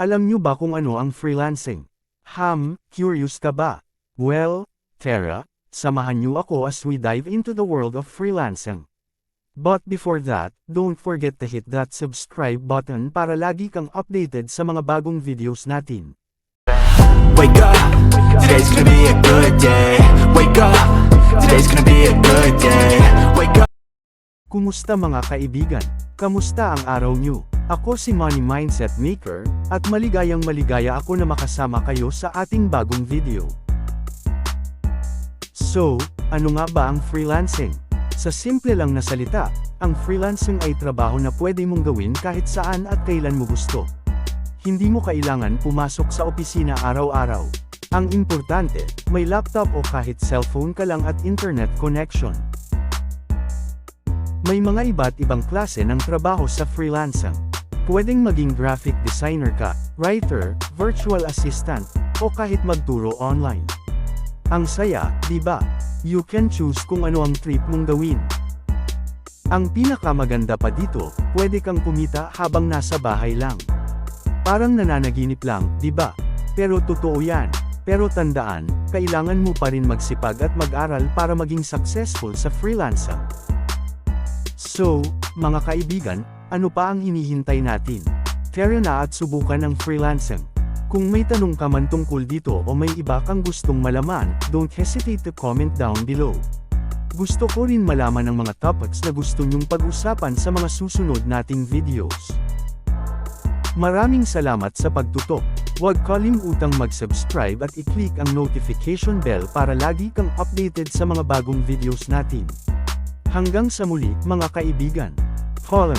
Alam nyo ba kung ano ang freelancing? Curious ka ba? Well, Tara, samahan nyo ako as we dive into the world of freelancing. But before that, don't forget to hit that subscribe button para lagi kang updated sa mga bagong videos natin. Wake up, today's gonna be a good day. Wake up, today's gonna be a good day. Wake up. Kumusta mga kaibigan? Kamusta ang araw nyo? Ako si Money Mindset Maker, at maligayang maligaya ako na makasama kayo sa ating bagong video. So, ano nga ba ang freelancing? Sa simple lang na salita, ang freelancing ay trabaho na pwede mong gawin kahit saan at kailan mo gusto. Hindi mo kailangan pumasok sa opisina araw-araw. Ang importante, may laptop o kahit cellphone ka lang at internet connection. May mga iba't ibang klase ng trabaho sa freelancing. Pwedeng maging graphic designer ka, writer, virtual assistant, o kahit magturo online. Ang saya, di ba? You can choose kung ano ang trip mong gawin. Ang pinakamaganda pa dito, pwede kang kumita habang nasa bahay lang. Parang nananaginip lang, di ba? Pero totoo yan. Pero tandaan, kailangan mo pa rin magsipag at mag-aral para maging successful sa freelancing. So, mga kaibigan, ano pa ang hinihintay natin? Tara na at subukan ang freelancing. Kung may tanong ka man tungkol dito o may iba kang gustong malaman, don't hesitate to comment down below. Gusto ko rin malaman ang mga topics na gusto nyong pag-usapan sa mga susunod nating videos. Maraming salamat sa pagtutok. Huwag kalimutang mag-subscribe at i-click ang notification bell para lagi kang updated sa mga bagong videos natin. Hanggang sa muli, mga kaibigan. Follow.